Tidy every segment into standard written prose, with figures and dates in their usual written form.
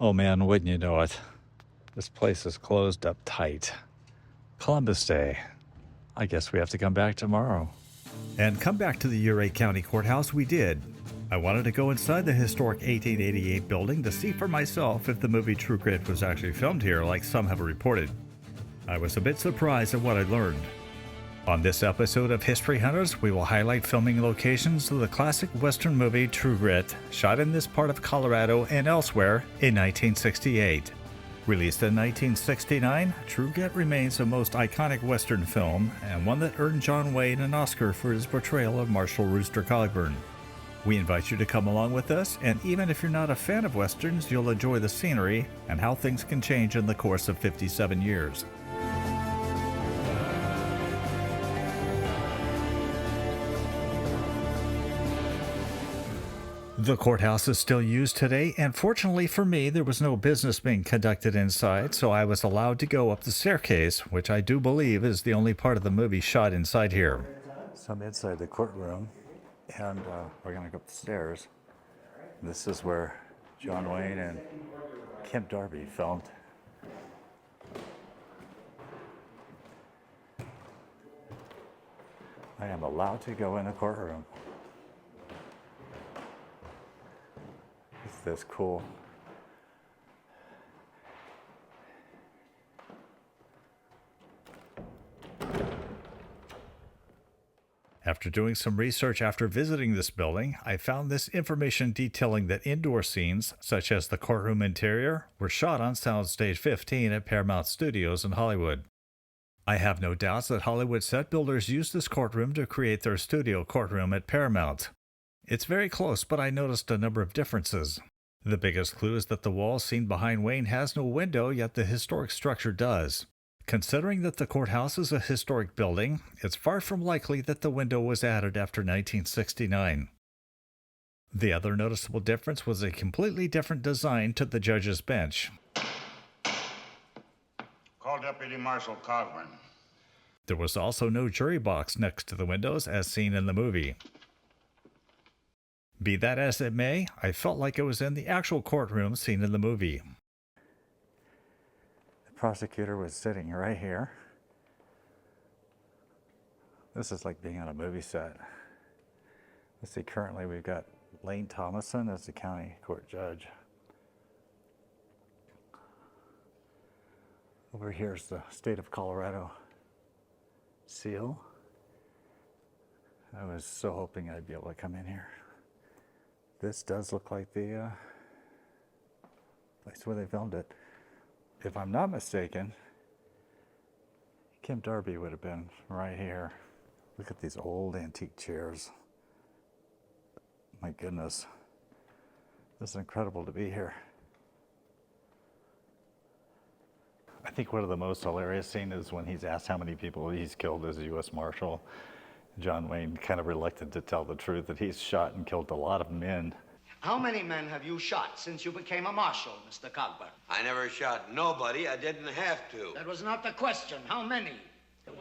Oh man, wouldn't you know it? This place is closed up tight. Columbus Day. I guess we have to come back tomorrow. And come back to the Ouray County Courthouse we did. I wanted to go inside the historic 1888 building to see for myself if the movie True Grit was actually filmed here like some have reported. I was a bit surprised at what I learned. On this episode of History Hunters, we will highlight filming locations of the classic Western movie True Grit, shot in this part of Colorado and elsewhere in 1968. Released in 1969, True Grit remains the most iconic Western film and one that earned John Wayne an Oscar for his portrayal of Marshal Rooster Cogburn. We invite you to come along with us, and even if you're not a fan of Westerns, you'll enjoy the scenery and how things can change in the course of 57 years. The courthouse is still used today, and fortunately for me, there was no business being conducted inside, so I was allowed to go up the staircase, which I do believe is the only part of the movie shot inside here. So I'm inside the courtroom, and we're going to go up the stairs. This is where John Wayne and Kim Darby filmed. I am allowed to go in the courtroom. Is this cool? After doing some research after visiting this building, I found this information detailing that indoor scenes, such as the courtroom interior, were shot on Soundstage 15 at Paramount Studios in Hollywood. I have no doubts that Hollywood set builders used this courtroom to create their studio courtroom at Paramount. It's very close, but I noticed a number of differences. The biggest clue is that the wall seen behind Wayne has no window, yet the historic structure does. Considering that the courthouse is a historic building, it's far from likely that the window was added after 1969. The other noticeable difference was a completely different design to the judge's bench. Call Deputy Marshal Cogburn. There was also no jury box next to the windows as seen in the movie. Be that as it may, I felt like I was in the actual courtroom seen in the movie. The prosecutor was sitting right here. This is like being on a movie set. Let's see, currently we've got Lane Thomason as the county court judge. Over here is the state of Colorado seal. I was so hoping I'd be able to come in here. This does look like the place where they filmed it. If I'm not mistaken, Kim Darby would have been right here. Look at these old antique chairs. My goodness. This is incredible to be here. I think one of the most hilarious scenes is when he's asked how many people he's killed as a U.S. Marshal. John Wayne kind of reluctant to tell the truth that he's shot and killed a lot of men. How many men have you shot since you became a marshal, Mr. Cogburn? I never shot nobody. I didn't have to. That was not the question. How many?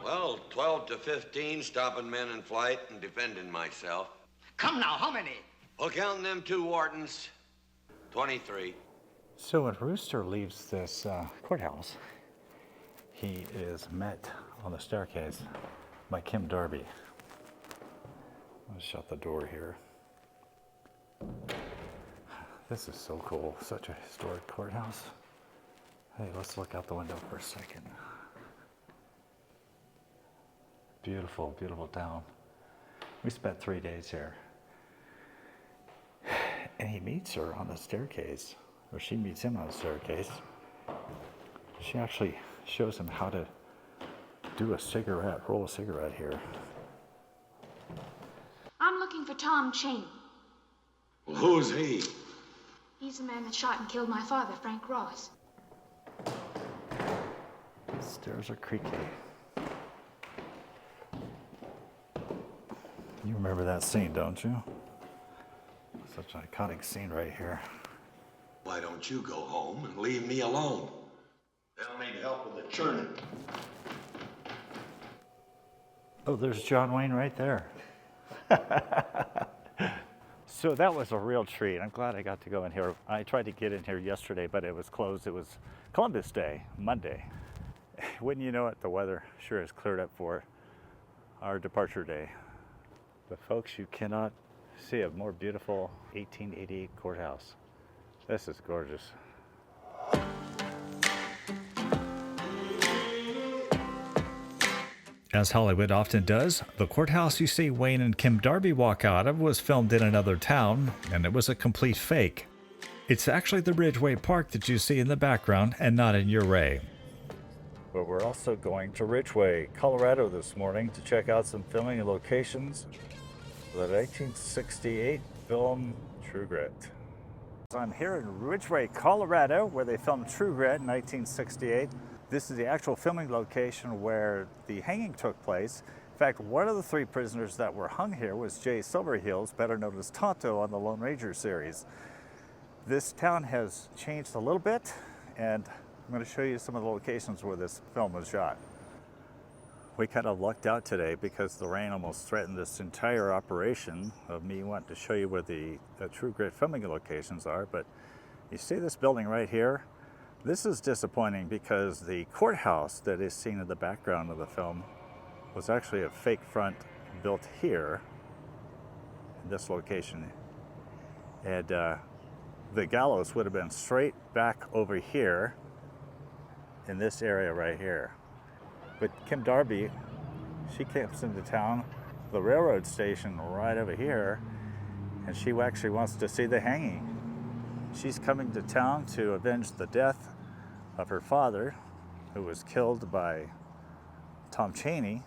Well, 12 to 15, stopping men in flight and defending myself. Come now, how many? Well, counting them two Whartons, 23. So when Rooster leaves this courthouse, he is met on the staircase by Kim Darby. Let's shut the door here. This is so cool, such a historic courthouse. Hey, let's look out the window for a second. Beautiful, beautiful town. We spent 3 days here. And he meets her on the staircase, or she meets him on the staircase. She actually shows him how to do a cigarette, roll a cigarette here. I'm looking for Tom Chen. Well, who's he? He's the man that shot and killed my father, Frank Ross. The stairs are creaky. You remember that scene, don't you? Such an iconic scene right here. Why don't you go home and leave me alone? They'll need help with the churning. Oh, there's John Wayne right there. So that was a real treat. I'm glad I got to go in here. I tried to get in here yesterday, but it was closed. It was Columbus Day, Monday. Wouldn't you know it, the weather sure has cleared up for our departure day. But folks, you cannot see a more beautiful 1888 courthouse. This is gorgeous. As Hollywood often does, the courthouse you see Wayne and Kim Darby walk out of was filmed in another town, and it was a complete fake. It's actually the Ridgway Park that you see in the background and not in Ouray. But we're also going to Ridgway, Colorado this morning to check out some filming locations for the 1968 film True Grit. I'm here in Ridgway, Colorado, where they filmed True Grit in 1968. This is the actual filming location where the hanging took place. In fact, one of the three prisoners that were hung here was Jay Silverheels, better known as Tonto on the Lone Ranger series. This town has changed a little bit, and I'm going to show you some of the locations where this film was shot. We kind of lucked out today because the rain almost threatened this entire operation of me wanting to show you where the True Grit filming locations are. But you see this building right here? This is disappointing because the courthouse that is seen in the background of the film was actually a fake front built here in this location. And the gallows would have been straight back over here in this area right here. But Kim Darby, she comes into town, the railroad station right over here, and she actually wants to see the hanging. She's coming to town to avenge the death of her father, who was killed by Tom Chaney,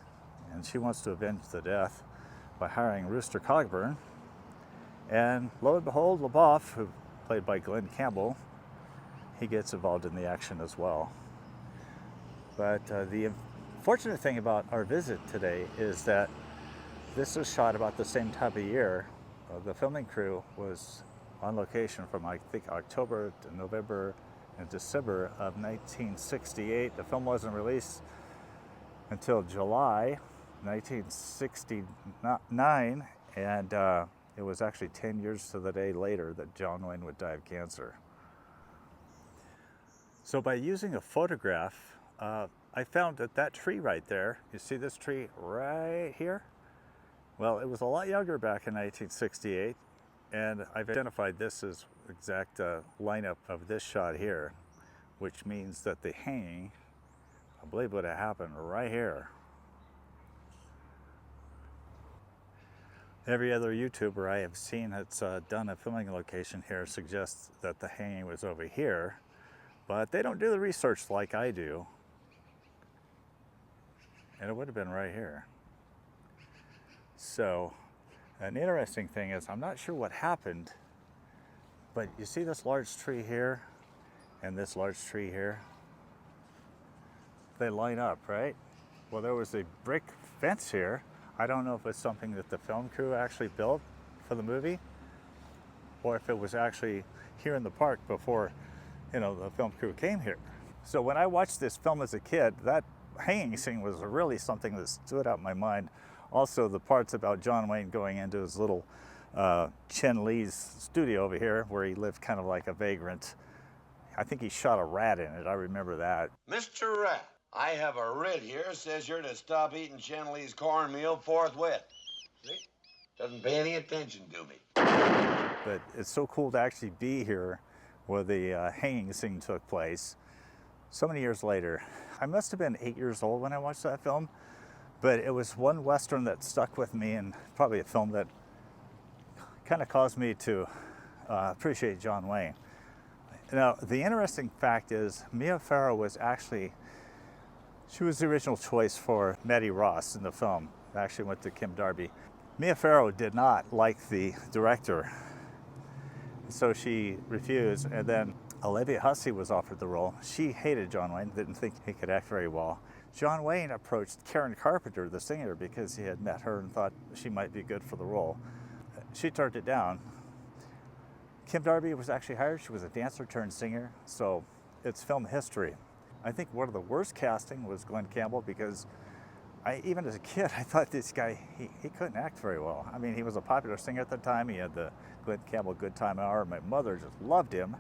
and she wants to avenge the death by hiring Rooster Cogburn. And lo and behold, LaBeouf, who played by Glen Campbell, he gets involved in the action as well. But the fortunate thing about our visit today is that this was shot about the same time of year. The filming crew was on location from, I think, October to November and December of 1968. The film wasn't released until July 1969, and it was actually 10 years to the day later that John Wayne would die of cancer. So by using a photograph, I found that tree right there, you see this tree right here? Well, it was a lot younger back in 1968, and I've identified this as exact lineup of this shot here, which means that the hanging, I believe, would have happened right here. Every other YouTuber I have seen that's done a filming location here suggests that the hanging was over here, but they don't do the research like I do. And it would have been right here. So, an interesting thing is, I'm not sure what happened, but you see this large tree here and this large tree here? They line up, right? Well, there was a brick fence here. I don't know if it's something that the film crew actually built for the movie, or if it was actually here in the park before, the film crew came here. So when I watched this film as a kid, that hanging scene was really something that stood out in my mind. Also, the parts about John Wayne going into his little Chen Lee's studio over here, where he lived kind of like a vagrant. I think he shot a rat in it. I remember that. Mr. Rat, I have a writ here says you're to stop eating Chen Lee's cornmeal forthwith. See? Doesn't pay any attention to me. But it's so cool to actually be here where the hanging scene took place. So many years later. I must have been 8 years old when I watched that film, but it was one Western that stuck with me, and probably a film that kind of caused me to appreciate John Wayne. Now, the interesting fact is, Mia Farrow was she was the original choice for Maddie Ross in the film. It actually went to Kim Darby. Mia Farrow did not like the director, so she refused, and then Olivia Hussey was offered the role. She hated John Wayne, didn't think he could act very well. John Wayne approached Karen Carpenter, the singer, because he had met her and thought she might be good for the role. She turned it down. Kim Darby was actually hired. She was a dancer turned singer, so it's film history. I think one of the worst casting was Glen Campbell, because Even as a kid, I thought this guy, he couldn't act very well. I mean, he was a popular singer at the time. He had the Glen Campbell Good Time Hour. My mother just loved him.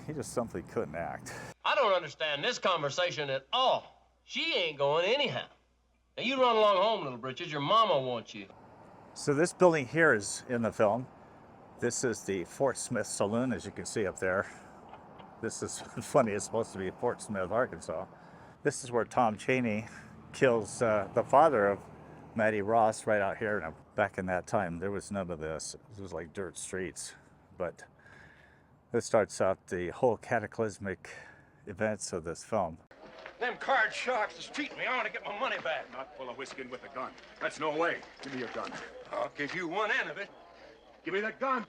He just simply couldn't act. I don't understand this conversation at all. She ain't going anyhow. Now you run along home, little britches. Your mama wants you. So this building here is in the film. This is the Fort Smith Saloon, as you can see up there. This is funny, it's supposed to be Fort Smith, Arkansas. This is where Tom Chaney kills the father of Mattie Ross right out here. Now, back in that time, there was none of this. It was like dirt streets. But this starts out the whole cataclysmic events of this film. Them card sharks is cheating me. I want to get my money back. Not full of whiskey with a gun. That's no way. Give me your gun. I'll give you one end of it. Give me that gun.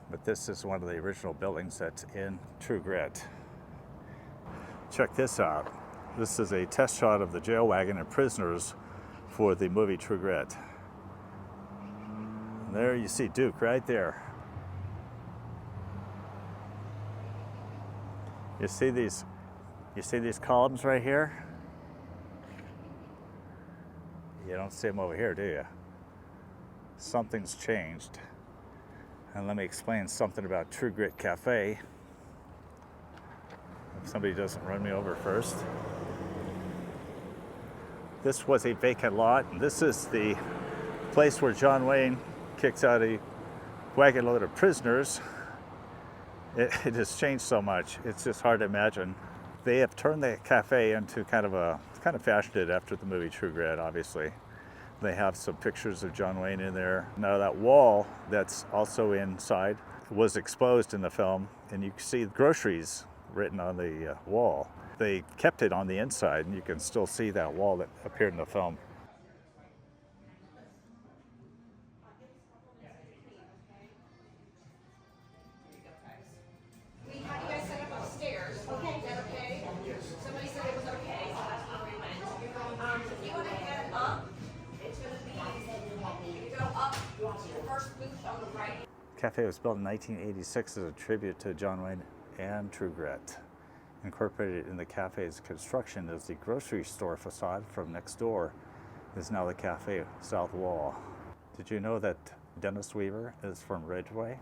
But this is one of the original buildings that's in True Grit. Check this out. This is a test shot of the jail wagon and prisoners for the movie True Grit. And there you see Duke right there. You see these columns right here? You don't see them over here, do you? Something's changed. And let me explain something about True Grit Cafe. If somebody doesn't run me over first. This was a vacant lot, and this is the place where John Wayne kicks out a wagon load of prisoners. It has changed so much, it's just hard to imagine. They have turned the cafe into kind of fashioned it after the movie True Grit, obviously. They have some pictures of John Wayne in there. Now that wall that's also inside was exposed in the film, and you can see groceries written on the wall. They kept it on the inside, and you can still see that wall that appeared in the film. We had you guys set up upstairs. Okay. Is that okay? Yes. Somebody said it was okay, so that's where we went. If you want to head up, it's going to be, you go up to the first booth on the right. Cafe was built in 1986 as a tribute to John Wayne and True Grit. Incorporated in the cafe's construction is the grocery store facade from next door is now the cafe south wall. Did you know that Dennis Weaver is from Ridgway?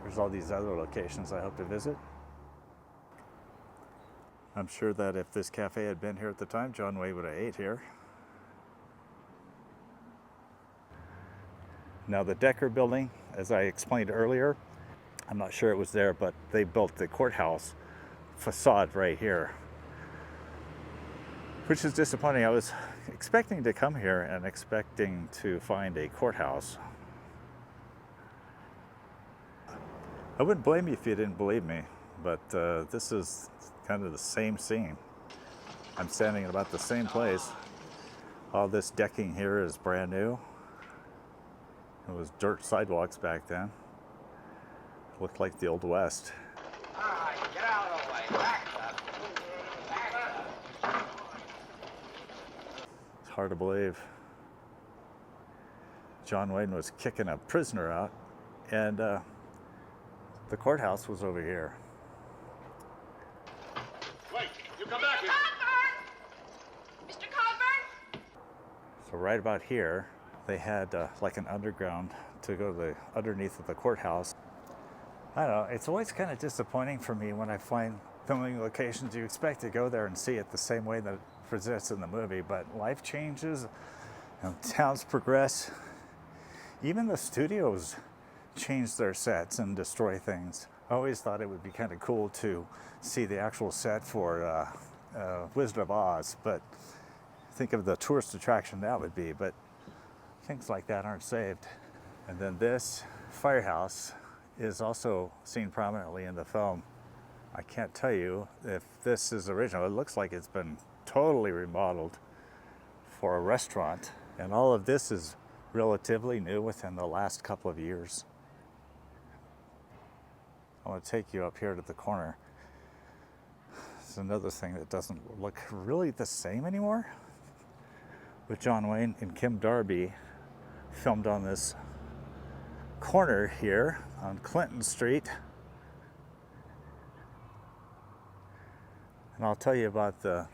There's all these other locations I hope to visit. I'm sure that if this cafe had been here at the time, John Wayne would have ate here. Now the Decker building, as I explained earlier, I'm not sure it was there, but they built the courthouse facade right here, which is disappointing. I was expecting to come here and expecting to find a courthouse. I wouldn't blame you if you didn't believe me, but this is kind of the same scene. I'm standing in about the same place. All this decking here is brand new. It was dirt sidewalks back then. Looked like the Old West. All right, get out of the way. Back up. Back up. It's hard to believe. John Wayne was kicking a prisoner out, and the courthouse was over here. Wait, you come back here. Mr. Cogburn! So right about here, they had like an underground to go to the underneath of the courthouse. I don't know, it's always kind of disappointing for me when I find filming locations. You expect to go there and see it the same way that it presents in the movie, but life changes, towns progress. Even the studios change their sets and destroy things. I always thought it would be kind of cool to see the actual set for Wizard of Oz, but think of the tourist attraction that would be, but things like that aren't saved. And then this firehouse is also seen prominently in the film. I can't tell you if this is original. It looks like it's been totally remodeled for a restaurant, and all of this is relatively new within the last couple of years. I want to take you up here to the corner. This is another thing that doesn't look really the same anymore. With John Wayne and Kim Darby filmed on this corner here on Clinton Street. And I'll tell you about the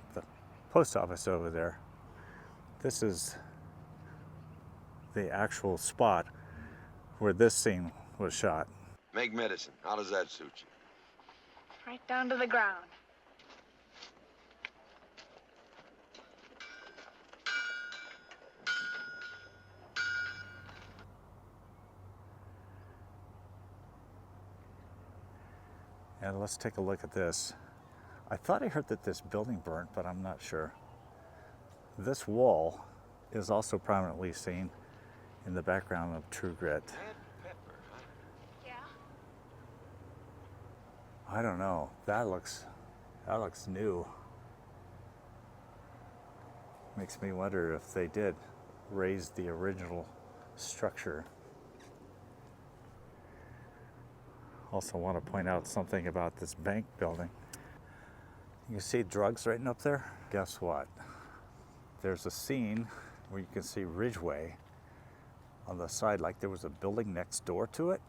post office over there. This is the actual spot where this scene was shot. Make medicine. How does that suit you? Right down to the ground. And let's take a look at this. I thought I heard that this building burnt, but I'm not sure. This wall is also prominently seen in the background of True Grit. Yeah? I don't know. That looks new. Makes me wonder if they did raise the original structure. Also want to point out something about this bank building. You see drugs written up there? Guess what? There's a scene where you can see Ridgway on the side, like there was a building next door to it.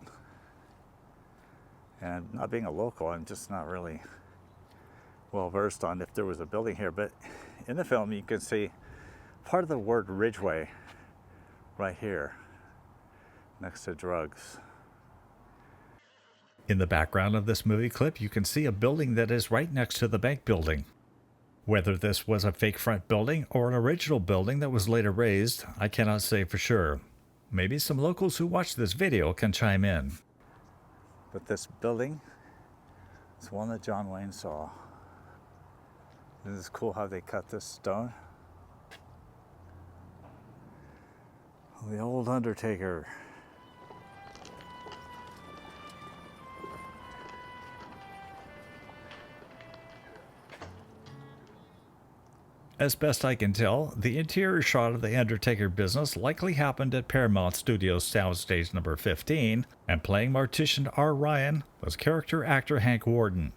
And not being a local, I'm just not really well versed on if there was a building here, but in the film you can see part of the word Ridgway right here next to drugs. In the background of this movie clip, you can see a building that is right next to the bank building. Whether this was a fake front building or an original building that was later raised, I cannot say for sure. Maybe some locals who watch this video can chime in. But this building is one that John Wayne saw. Isn't this cool how they cut this stone? The old Undertaker. As best I can tell, the interior shot of the Undertaker business likely happened at Paramount Studios soundstage number 15, and playing mortician R. Ryan was character actor Hank Warden.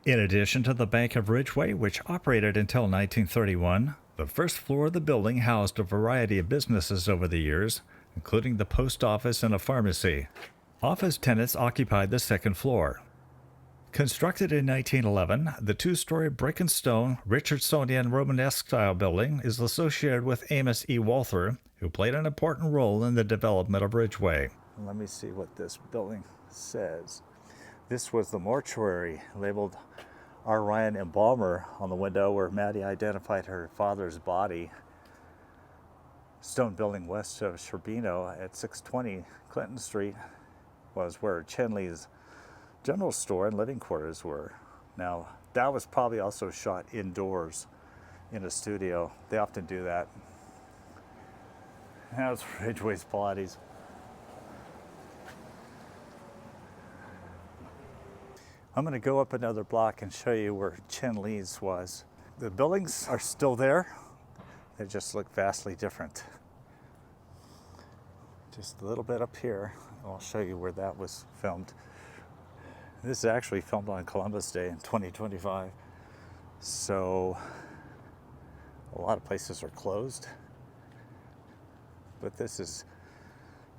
In addition to the Bank of Ridgway, which operated until 1931, the first floor of the building housed a variety of businesses over the years, including the post office and a pharmacy. Office tenants occupied the second floor. Constructed in 1911, the two-story brick and stone Richardsonian Romanesque-style building is associated with Amos E. Walther, who played an important role in the development of Ridgway. Let me see what this building says. This was the mortuary, labeled R. Ryan Embalmer on the window where Maddie identified her father's body. Stone building west of Sherbino at 620 Clinton Street was where Chen Lee's general store and living quarters were. Now, that was probably also shot indoors in a studio. They often do that. That was Ridgway's bodies. I'm going to go up another block and show you where Chen Lee's was. The buildings are still there. They just look vastly different. Just a little bit up here. I'll show you where that was filmed. This is actually filmed on Columbus Day in 2025. So a lot of places are closed. But this is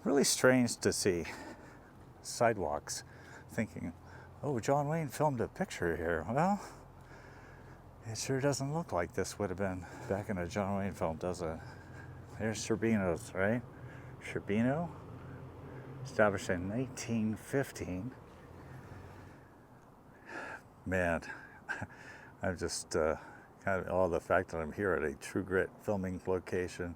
really strange to see sidewalks thinking, oh, John Wayne filmed a picture here. Well, it sure doesn't look like this would have been back in a John Wayne film, does it? There's Sherbino's, right? Sherbino, established in 1915. Man, I'm just kind of all the fact that I'm here at a True Grit filming location.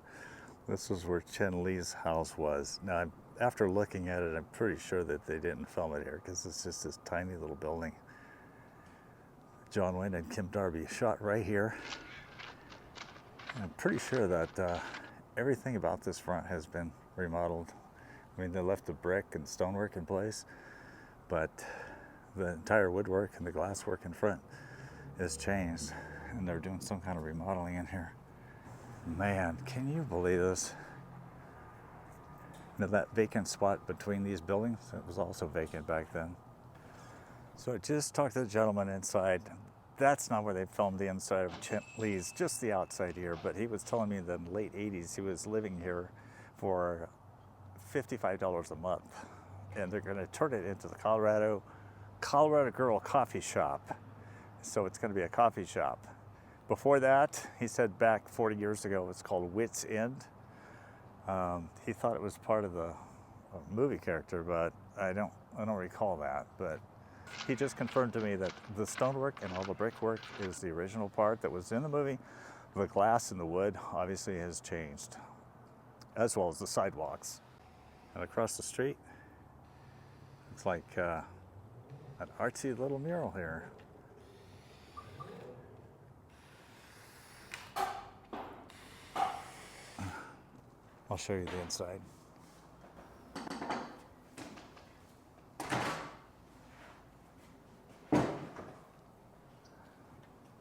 This is where Chen Lee's house was. Now, after looking at it, I'm pretty sure that they didn't film it here because it's just this tiny little building. John Wayne and Kim Darby shot right here. And I'm pretty sure that everything about this front has been remodeled. I mean, they left the brick and stonework in place, but the entire woodwork and the glasswork in front is changed, and they're doing some kind of remodeling in here. Man, can you believe this? Now, that vacant spot between these buildings, it was also vacant back then. So I just talked to the gentleman inside. That's not where they filmed the inside of Chen Lee's, just the outside here, but he was telling me that in the late 80s he was living here for $55 a month, and they're going to turn it into the Colorado Girl Coffee Shop. So it's going to be a coffee shop. Before that, he said back 40 years ago, it was called Wits End. He thought it was part of the movie character, but I don't recall that. But he just confirmed to me that the stonework and all the brickwork is the original part that was in the movie. The glass and the wood obviously has changed, as well as the sidewalks. And across the street, it's like an artsy little mural here. I'll show you the inside.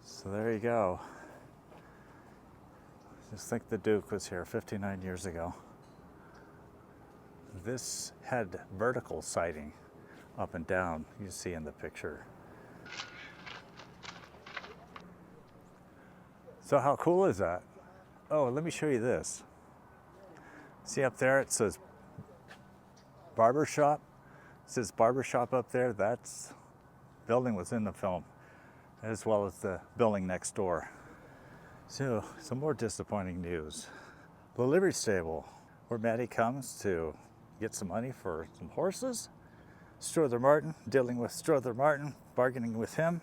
So there you go. Just think the Duke was here 59 years ago. This had vertical siding up and down, you see in the picture. So how cool is that? Oh, let me show you this. See up there, it says barber shop. It says barber shop up there. That's building was in the film, as well as the building next door. So, some more disappointing news. The livery stable, where Maddie comes to get some money for some horses. Strother Martin, dealing with Strother Martin, bargaining with him.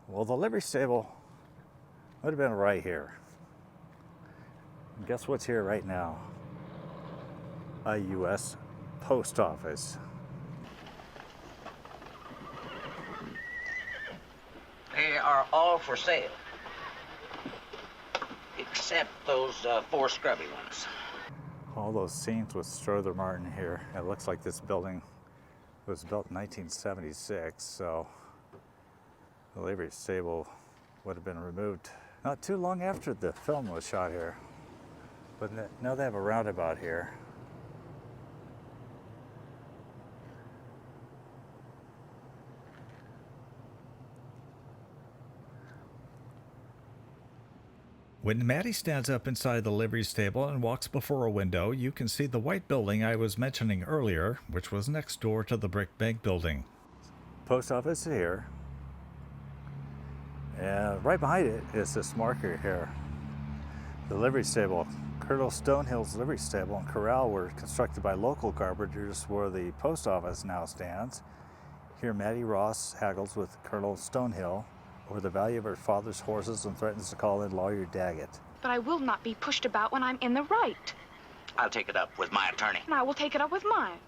Well, the livery stable would have been right here. And guess what's here right now? A U.S. post office. They are all for sale. Except those 4 scrubby ones. All those scenes with Strother Martin here. It looks like this building was built in 1976, so the livery stable would have been removed not too long after the film was shot here. But now they have a roundabout here. When Maddie stands up inside the livery stable and walks before a window, you can see the white building I was mentioning earlier, which was next door to the brick bank building. Post office here. And right behind it is this marker here. The livery stable. Colonel Stonehill's livery stable and corral were constructed by local carpenters where the post office now stands. Here Maddie Ross haggles with Colonel Stonehill over the value of her father's horses and threatens to call in lawyer Daggett. But I will not be pushed about when I'm in the right. I'll take it up with my attorney. And I will take it up with mine.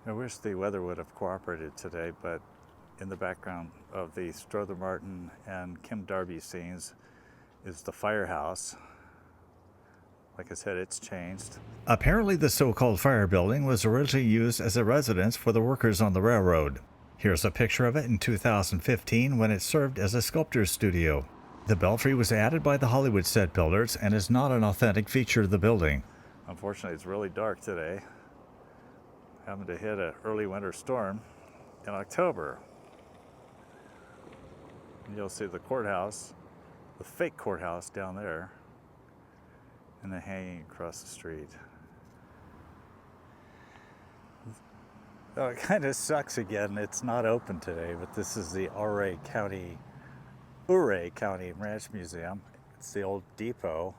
I wish the weather would have cooperated today, but in the background of the Strother Martin and Kim Darby scenes is the firehouse. Like I said, it's changed. Apparently the so-called fire building was originally used as a residence for the workers on the railroad. Here's a picture of it in 2015 when it served as a sculptor's studio. The belfry was added by the Hollywood set builders and is not an authentic feature of the building. Unfortunately, it's really dark today. Having to hit an early winter storm in October. And you'll see the courthouse, the fake courthouse down there, and then hanging across the street. Oh, it kind of sucks again. It's not open today, but this is the Ouray County Ranch Museum. It's the old depot.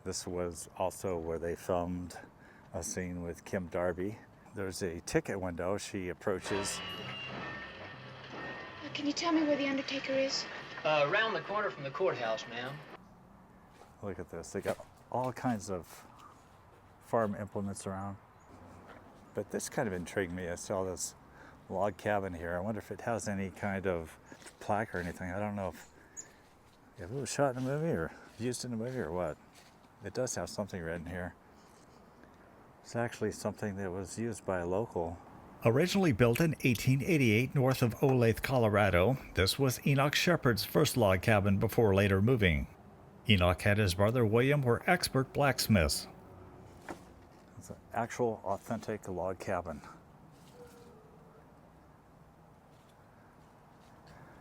This was also where they filmed a scene with Kim Darby. There's a ticket window. She approaches. Can you tell me where the Undertaker is? Around the corner from the courthouse, ma'am. Look at this. They got all kinds of farm implements around. But this kind of intrigued me. I saw this log cabin here. I wonder if it has any kind of plaque or anything. I don't know if it was shot in a movie or used in a movie or what. It does have something written here. It's actually something that was used by a local. Originally built in 1888 north of Olathe, Colorado, this was Enoch Shepard's first log cabin before later moving. Enoch and his brother William were expert blacksmiths. It's an actual authentic log cabin.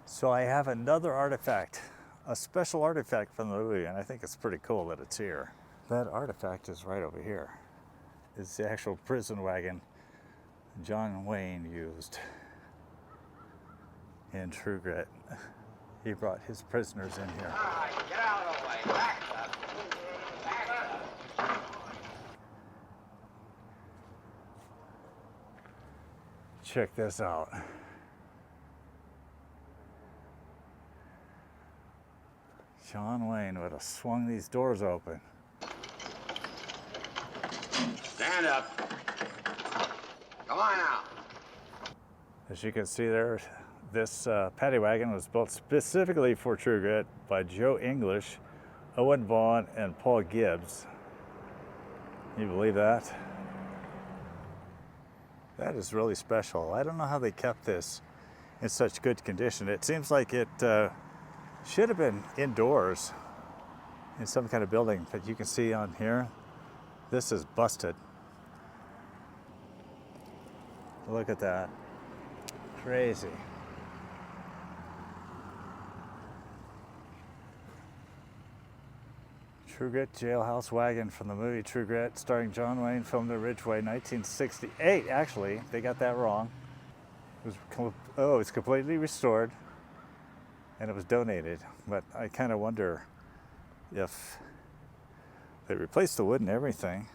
So I have another artifact, a special artifact from the movie, and I think it's pretty cool that it's here. That artifact is right over here. It's the actual prison wagon John Wayne used. in True Grit. He brought his prisoners in here. All right, get out of the way. Back up. Back up. Check this out. John Wayne would have swung these doors open. Stand up. Come on now. As you can see there, this paddy wagon was built specifically for True Grit by Joe English, Owen Vaughn, and Paul Gibbs. Can you believe that? That is really special. I don't know how they kept this in such good condition. It seems like it should have been indoors in some kind of building, but you can see on here, this is busted. Look at that. Crazy. True Grit jailhouse wagon from the movie True Grit, starring John Wayne, filmed at Ridgway, 1968. Actually, they got that wrong. It's completely restored, and it was donated. But I kind of wonder if they replaced the wood and everything.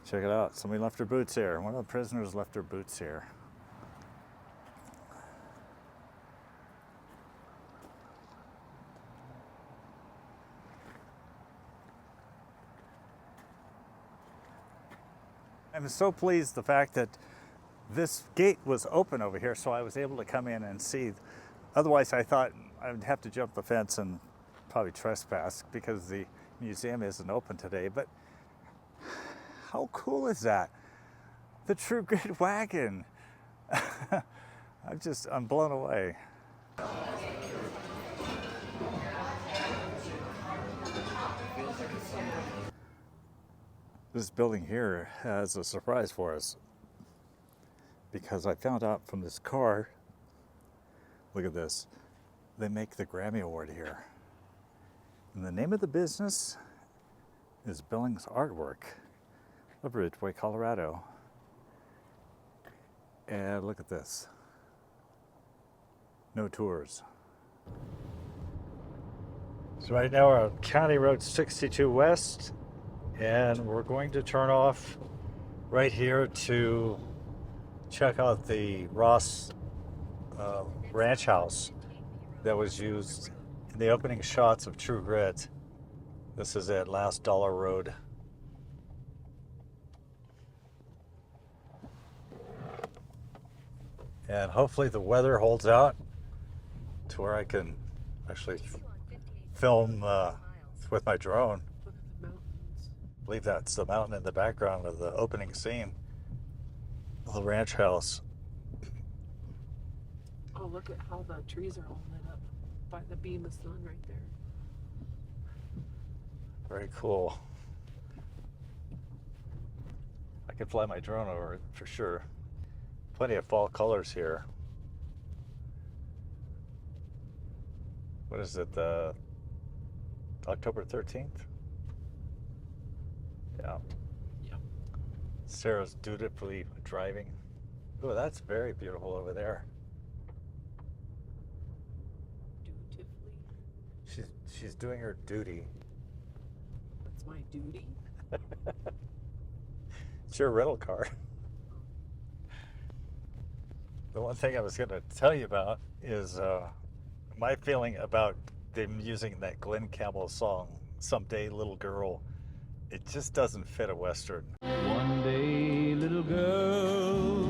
Check it out. Somebody left their boots here. One of the prisoners left their boots here. I'm so pleased the fact that this gate was open over here, so I was able to come in and see. Otherwise, I thought I would have to jump the fence and probably trespass because the museum isn't open today. But how cool is that? The True Grit wagon. I'm blown away. This building here has a surprise for us because I found out from this car, look at this, they make the Grammy Award here. And the name of the business is Billings Artwork of Ridgway, Colorado. And look at this, no tours. So right now we're on County Road 62 West, and we're going to turn off right here to check out the Ross ranch house that was used in the opening shots of True Grit. This is at Last Dollar Road. And hopefully the weather holds out to where I can actually film with my drone. I believe that's the mountain in the background of the opening scene of the ranch house. Oh, look at how the trees are all lit up by the beam of sun right there. Very cool. I could fly my drone over it for sure. Plenty of fall colors here. What is it, October 13th? Yeah. Yep. Sarah's dutifully driving. Oh, that's very beautiful over there. Dutifully? She's doing her duty. That's my duty? It's your rental car. The one thing I was going to tell you about is my feeling about them using that Glen Campbell song, Someday Little Girl. It just doesn't fit a Western. One day, little girl.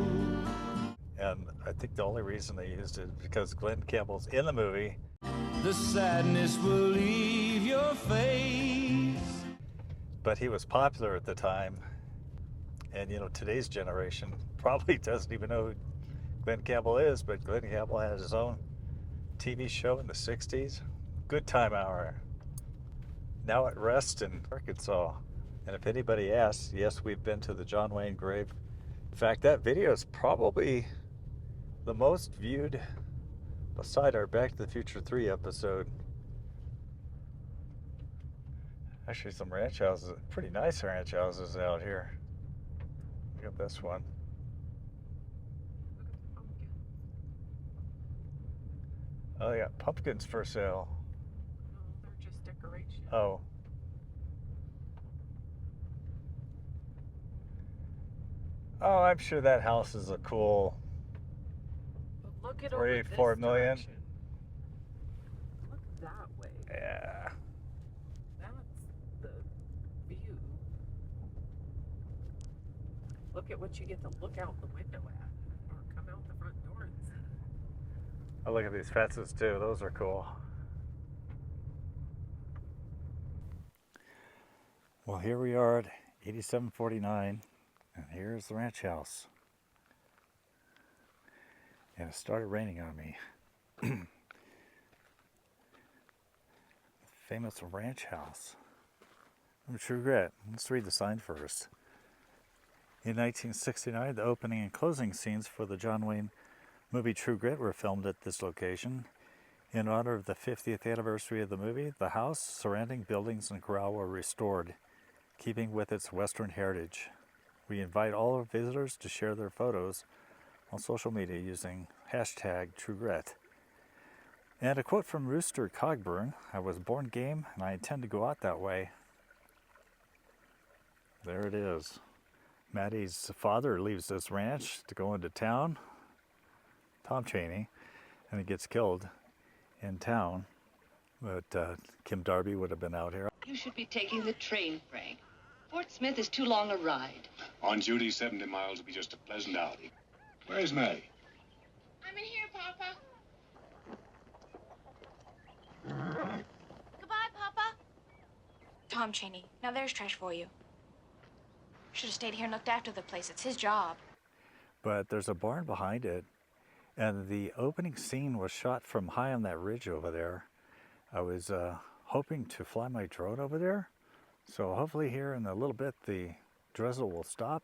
And I think the only reason they used it is because Glen Campbell's in the movie. The sadness will leave your face. But he was popular at the time. And, you know, today's generation probably doesn't even know who Glen Campbell is, but Glen Campbell had his own TV show in the 60s. Good Time Hour. Now at rest in Arkansas. And if anybody asks, yes, we've been to the John Wayne grave. In fact, that video is probably the most viewed beside our Back to the Future 3 episode. Actually, some ranch houses, pretty nice ranch houses out here. Look at this one. Oh, they got pumpkins for sale. No, they're just decoration. Oh. Oh, I'm sure that house is a cool But look at 3, over 4 this million. direction. Look that way. Yeah. That's the view. Look at what you get to look out the window at, or come out the front door and see. Oh, look at these fences too. Those are cool. Well, here we are at 8749, and here's the ranch house. And it started raining on me. Famous ranch house. True Grit. Let's read the sign first. In 1969, the opening and closing scenes for the John Wayne movie True Grit were filmed at this location. In honor of the 50th anniversary of the movie, the house, surrounding buildings, and corral were restored, keeping with its Western heritage. We invite all our visitors to share their photos on social media using hashtag #TrueGrit. And a quote from Rooster Cogburn: "I was born game and I intend to go out that way." There it is. Maddie's father leaves this ranch to go into town, Tom Chaney, and he gets killed in town. But Kim Darby would have been out here. You should be taking the train, Frank. Fort Smith is too long a ride. On duty, 70 miles will be just a pleasant outing. Where's Maddie? I'm in here, Papa. Goodbye, Papa. Tom Chaney, now there's trash for you. Should have stayed here and looked after the place. It's his job. But there's a barn behind it, and the opening scene was shot from high on that ridge over there. I was hoping to fly my drone over there, so hopefully here in a little bit the drizzle will stop,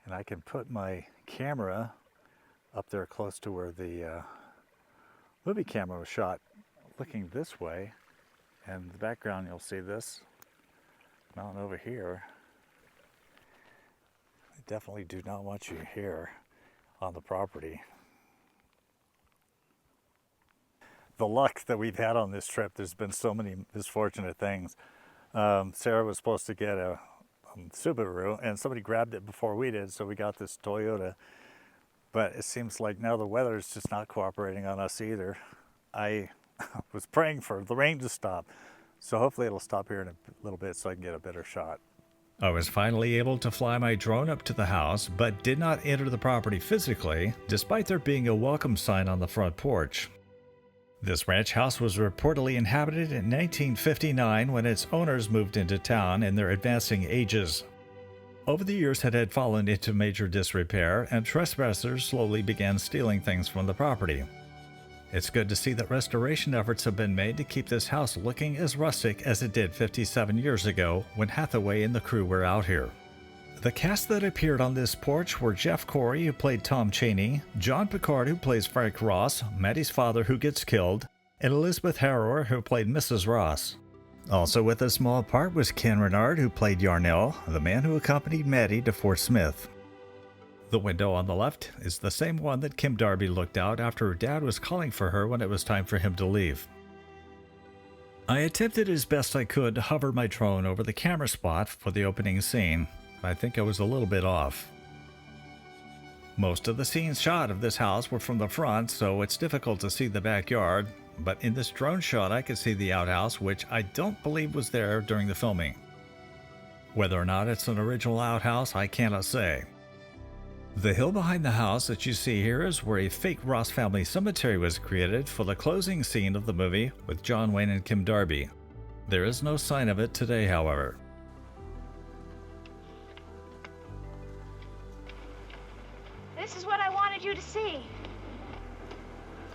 and I can put my camera up there close to where the movie camera was shot, looking this way. And in the background you'll see this mountain over here. I definitely do not want you here on the property. The luck that we've had on this trip, there's been so many misfortunate things. Sarah was supposed to get a Subaru, and somebody grabbed it before we did, so we got this Toyota. But it seems like now the weather is just not cooperating on us either. I was praying for the rain to stop, so hopefully it'll stop here in a little bit so I can get a better shot. I was finally able to fly my drone up to the house, but did not enter the property physically, despite there being a welcome sign on the front porch. This ranch house was reportedly inhabited in 1959 when its owners moved into town in their advancing ages. Over the years it had fallen into major disrepair, and trespassers slowly began stealing things from the property. It's good to see that restoration efforts have been made to keep this house looking as rustic as it did 57 years ago when Hathaway and the crew were out here. The cast that appeared on this porch were Jeff Corey, who played Tom Chaney, John Picard, who plays Frank Ross, Maddie's father, who gets killed, and Elizabeth Harrower, who played Mrs. Ross. Also with a small part was Ken Renard, who played Yarnell, the man who accompanied Maddie to Fort Smith. The window on the left is the same one that Kim Darby looked out after her dad was calling for her when it was time for him to leave. I attempted as best I could to hover my drone over the camera spot for the opening scene. I think I was a little bit off. Most of the scenes shot of this house were from the front, so it's difficult to see the backyard, but in this drone shot I could see the outhouse, which I don't believe was there during the filming. Whether or not it's an original outhouse, I cannot say. The hill behind the house that you see here is where a fake Ross family cemetery was created for the closing scene of the movie with John Wayne and Kim Darby. There is no sign of it today, however. This is what I wanted you to see.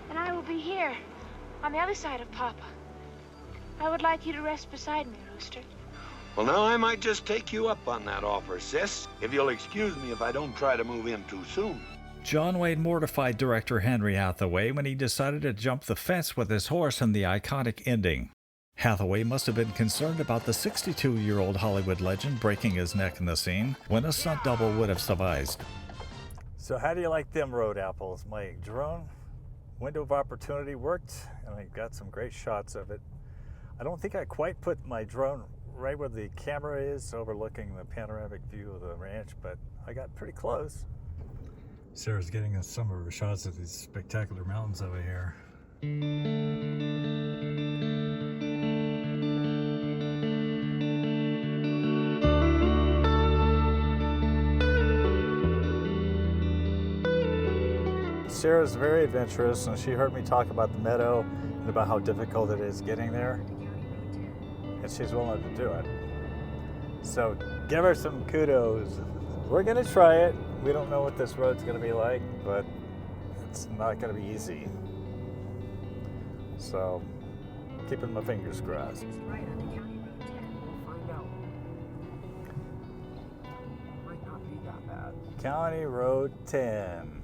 And I will be here, on the other side of Papa. I would like you to rest beside me, Rooster. Well, now I might just take you up on that offer, sis, if you'll excuse me if I don't try to move in too soon. John Wayne mortified director Henry Hathaway when he decided to jump the fence with his horse in the iconic ending. Hathaway must have been concerned about the 62-year-old Hollywood legend breaking his neck in the scene, when a stunt double would have sufficed. So how do you like them road apples? My drone window of opportunity worked, and I got some great shots of it. I don't think I quite put my drone right where the camera is, overlooking the panoramic view of the ranch, but I got pretty close. Sarah's getting us some of her shots of these spectacular mountains over here. Sarah's very adventurous, and she heard me talk about the Meadow and about how difficult it is getting there, and she's willing to do it. So give her some kudos. We're gonna try it. We don't know what this road's gonna be like, but it's not gonna be easy. So keeping my fingers crossed. Right on the county road 10. We'll find out. Might not be that bad. County Road 10.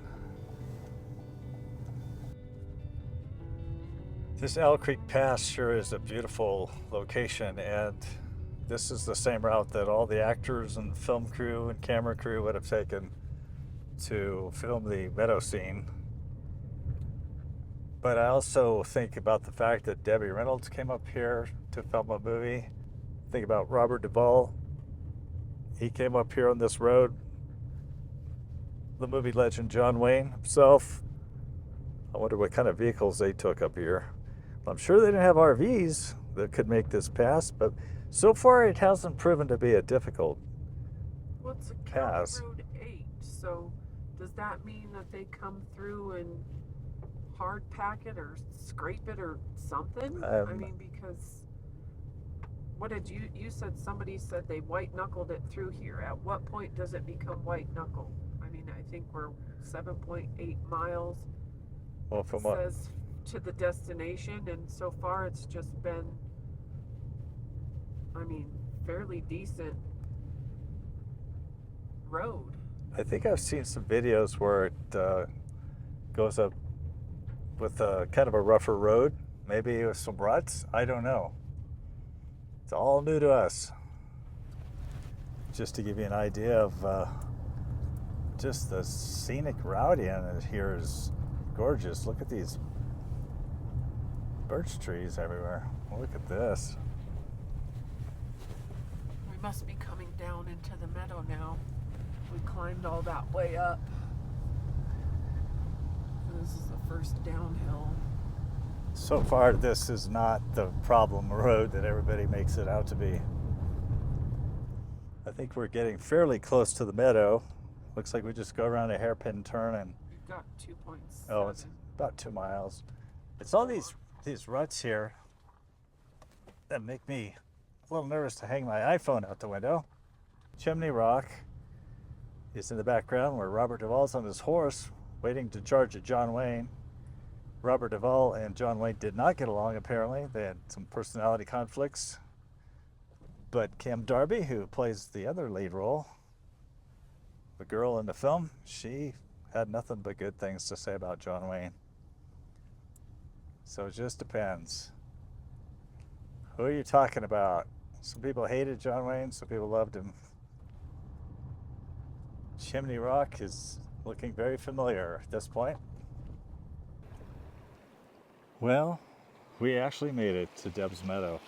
This Elk Creek Pass sure is a beautiful location, and this is the same route that all the actors and film crew and camera crew would have taken to film the Meadow scene. But I also think about the fact that Debbie Reynolds came up here to film a movie. Think about Robert Duvall. He came up here on this road. The movie legend John Wayne himself. I wonder what kind of vehicles they took up here. I'm sure they didn't have RVs that could make this pass, but so far it hasn't proven to be a difficult What's a pass. County Road 8? So does that mean that they come through and hard pack it or scrape it or something? I mean, because what did you said somebody said they white knuckled it through here. At what point does it become white knuckle? I mean, I think we're 7.8 miles. Well, from what says to the destination, and so far it's just been, I mean, fairly decent road. I think I've seen some videos where it goes up with a kind of a rougher road, maybe with some ruts. I don't know. It's all new to us. Just to give you an idea of just the scenic route in here is gorgeous. Look at these birch trees everywhere. Look at this. We must be coming down into the meadow now. We climbed all that way up. This is the first downhill. So far, this is not the problem road that everybody makes it out to be. I think we're getting fairly close to the meadow. Looks like we just go around a hairpin turn and... We've got 2.7. Oh, it's about 2 miles. It's all these ruts here that make me a little nervous to hang my iPhone out the window. Chimney Rock is in the background where Robert Duvall's on his horse waiting to charge at John Wayne. Robert Duvall and John Wayne did not get along, apparently. They had some personality conflicts. But Kim Darby, who plays the other lead role, the girl in the film, she had nothing but good things to say about John Wayne. So it just depends. Who are you talking about? Some people hated John Wayne, some people loved him. Chimney Rock is looking very familiar at this point. Well, we actually made it to Deb's Meadow.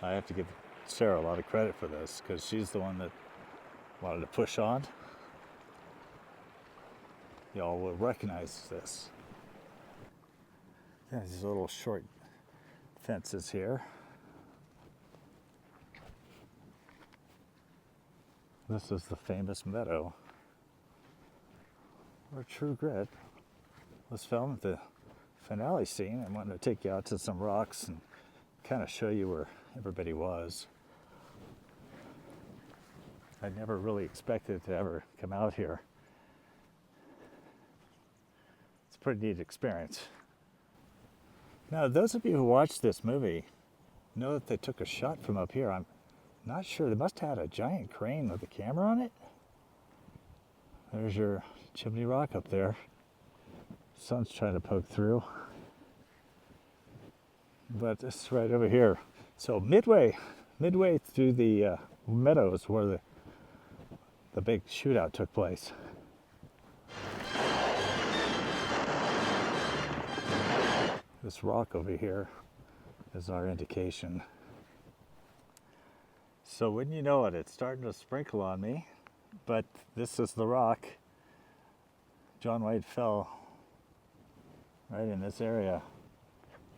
I have to give Sarah a lot of credit for this because she's the one that wanted to push on. Y'all will recognize this. Yeah, these little short fences here. This is the famous Meadow where True Grit was filmed. The finale scene. I wanted to take you out to some rocks and kind of show you where everybody was. I never really expected to ever come out here. It's a pretty neat experience. Now, those of you who watched this movie know that they took a shot from up here. I'm not sure. They must have had a giant crane with a camera on it. There's your Chimney Rock up there. Sun's trying to poke through. But it's right over here. So midway through the meadows where the big shootout took place. This rock over here is our indication. So wouldn't you know it, it's starting to sprinkle on me, but this is the rock. John Wayne fell right in this area.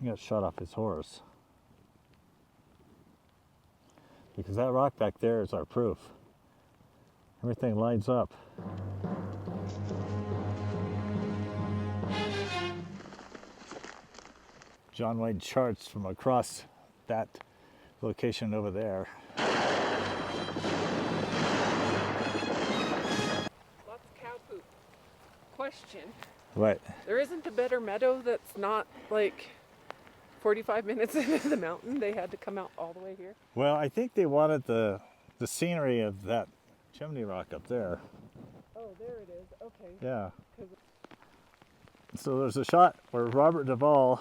He got shot off his horse. Because that rock back there is our proof. Everything lines up. John Wayne charts from across that location over there. Lots of cow poop. Question. What? There isn't a better meadow that's not like 45 minutes into the mountain. They had to come out all the way here. Well, I think they wanted the scenery of that chimney rock up there. Oh, there it is. Okay. Yeah. So there's a shot where Robert Duvall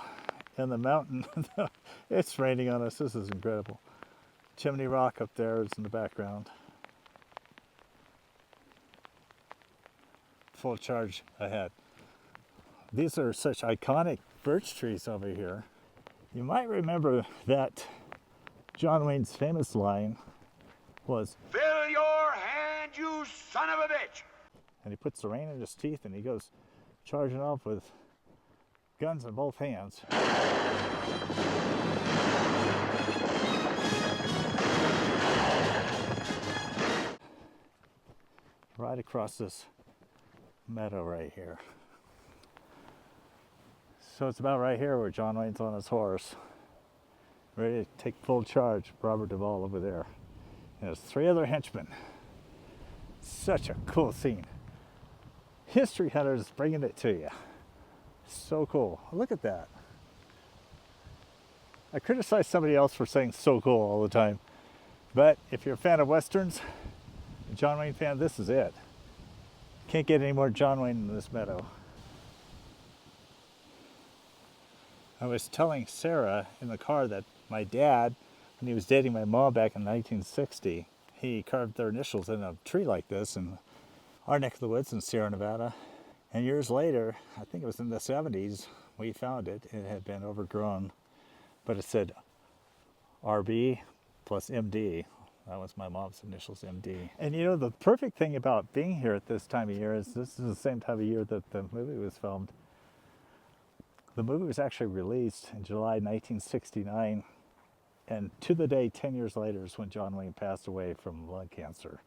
in the mountain. It's raining on us. This is incredible. Chimney rock up there is in the background. Full charge ahead. These are such iconic birch trees over here. You might remember that John Wayne's famous line was, "Fill your hand, you son of a bitch!" And he puts the rein in his teeth and he goes charging off with guns in both hands. Right across this meadow right here. So it's about right here where John Wayne's on his horse, ready to take full charge. Robert Duvall over there. And there's 3 other henchmen. Such a cool scene. History Hunters bringing it to you. So cool. Look at that. I criticize somebody else for saying so cool all the time, but if you're a fan of Westerns, a John Wayne fan, this is it. Can't get any more John Wayne in this meadow. I was telling Sarah in the car that my dad, when he was dating my mom back in 1960, he carved their initials in a tree like this in our neck of the woods in Sierra Nevada. And years later, I think it was in the 70s, we found it. It had been overgrown, but it said RB plus MD. That was my mom's initials, MD. And you know, the perfect thing about being here at this time of year is this is the same time of year that the movie was filmed. The movie was actually released in July 1969, and to the day 10 years later is when John Wayne passed away from lung cancer.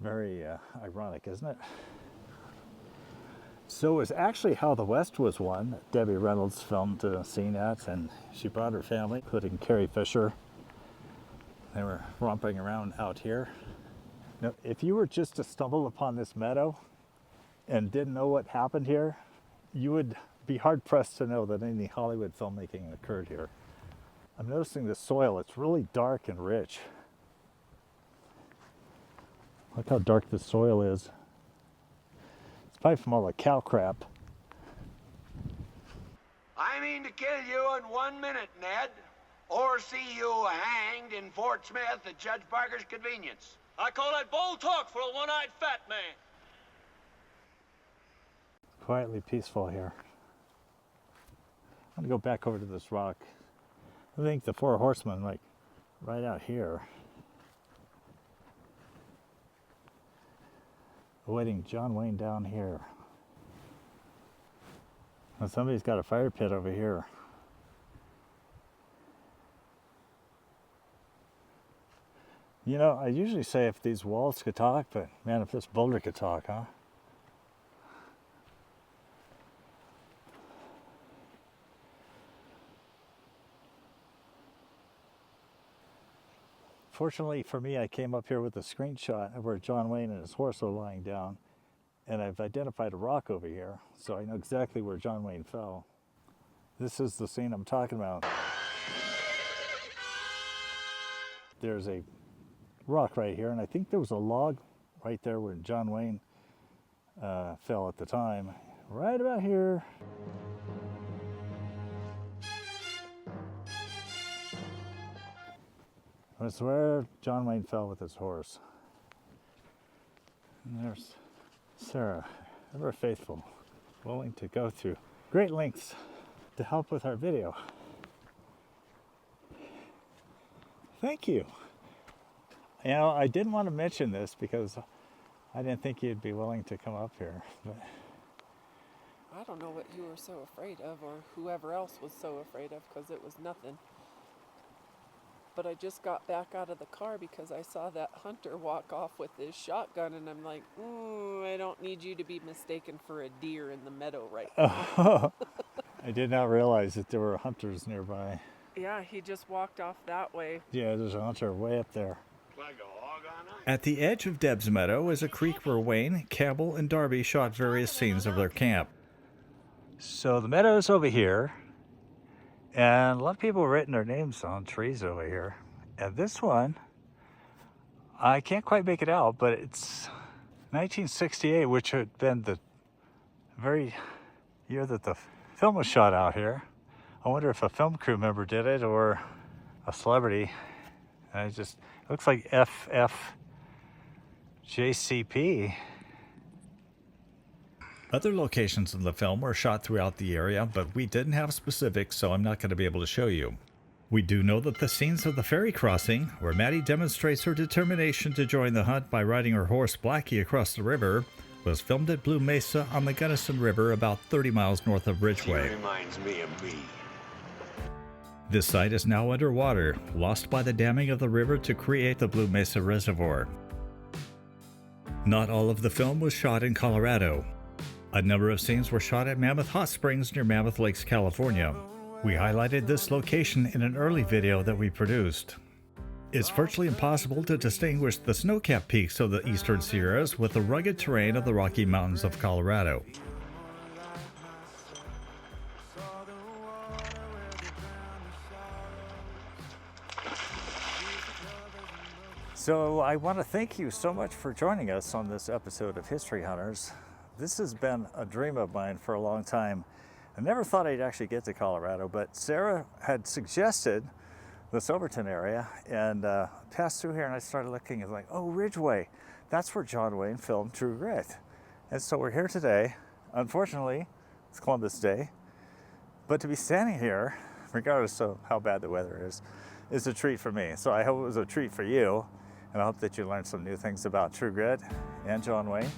Very ironic, isn't it? So it was actually How the West Was Won that Debbie Reynolds filmed a scene at, and she brought her family, including Carrie Fisher. They were romping around out here. Now, if you were just to stumble upon this meadow and didn't know what happened here, you would be hard-pressed to know that any Hollywood filmmaking occurred here. I'm noticing the soil, it's really dark and rich. Look how dark the soil is. It's probably from all the cow crap. I mean to kill you in 1 minute, Ned, or see you hanged in Fort Smith at Judge Parker's convenience. I call that bold talk for a one-eyed fat man. Quietly peaceful here. I'm gonna go back over to this rock. I think the 4 horsemen, like right out here, awaiting John Wayne down here. And somebody's got a fire pit over here. You know, I usually say if these walls could talk, but man, if this boulder could talk, huh? Fortunately for me, I came up here with a screenshot of where John Wayne and his horse are lying down, and I've identified a rock over here, so I know exactly where John Wayne fell. This is the scene I'm talking about. There's a rock right here, and I think there was a log right there where John Wayne fell at the time. Right about here. That's where John Wayne fell with his horse. And there's Sarah, ever faithful, willing to go through great lengths to to help with our video. Thank you. You know, I didn't want to mention this because I didn't think you'd be willing to come up here, but I don't know what you were so afraid of, or whoever else was so afraid of, because it was nothing. But I just got back out of the car because I saw that hunter walk off with his shotgun, and I'm like, I don't need you to be mistaken for a deer in the meadow right now. I did not realize that there were hunters nearby. Yeah, he just walked off that way. Yeah, there's a hunter way up there. At the edge of Deb's Meadow is a creek where Wayne, Campbell, and Darby shot various scenes of their camp. So the meadow is over here, and a lot of people have written their names on trees over here. And this one, I can't quite make it out, but it's 1968, which had been the very year that the film was shot out here. I wonder if a film crew member did it or a celebrity. And it just looks like FFJCP. Other locations in the film were shot throughout the area, but we didn't have specifics, so I'm not going to be able to show you. We do know that the scenes of the ferry crossing, where Maddie demonstrates her determination to join the hunt by riding her horse Blackie across the river, was filmed at Blue Mesa on the Gunnison River about 30 miles north of Ridgway. She reminds me of me. This site is now underwater, lost by the damming of the river to create the Blue Mesa Reservoir. Not all of the film was shot in Colorado. A number of scenes were shot at Mammoth Hot Springs near Mammoth Lakes, California. We highlighted this location in an early video that we produced. It's virtually impossible to distinguish the snow-capped peaks of the eastern Sierras with the rugged terrain of the Rocky Mountains of Colorado. So I want to thank you so much for joining us on this episode of History Hunters. This has been a dream of mine for a long time. I never thought I'd actually get to Colorado, but Sarah had suggested the Silverton area, and passed through here, and I started looking and like, oh, Ridgway, that's where John Wayne filmed True Grit. And so we're here today. Unfortunately, it's Columbus Day, but to be standing here, regardless of how bad the weather is a treat for me. So I hope it was a treat for you, and I hope that you learned some new things about True Grit and John Wayne.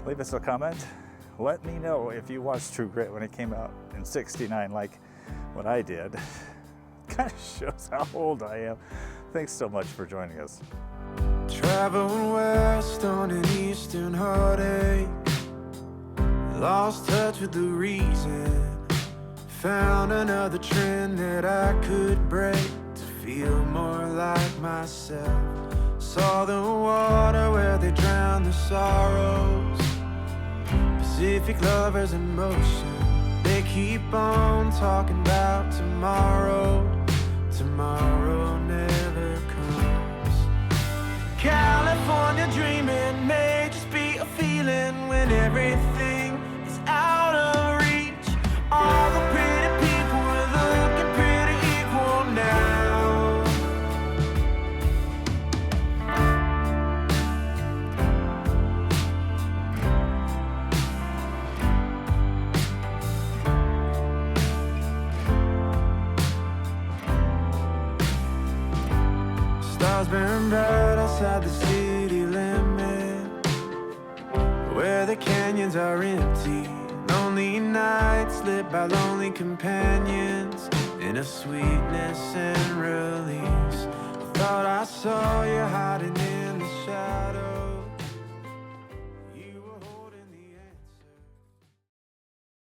Leave us a comment. Let me know if you watched True Grit when it came out in '69 like what I did. Kind of shows how old I am. Thanks so much for joining us. Traveling west on an eastern heartache, lost touch with the reason, found another trend that I could break to feel more like myself. Saw the water where they drown the sorrows, Pacific lovers in motion. They keep on talking about tomorrow. Tomorrow never comes. California dreaming may just be a feeling when everything is out of reach. All the pretty people are looking pretty equal now. Stars burn bright outside the city limit, where the canyons are empty. Lonely nights lit by lonely companions, in a sweetness and release. I thought I saw you hiding in the shadows.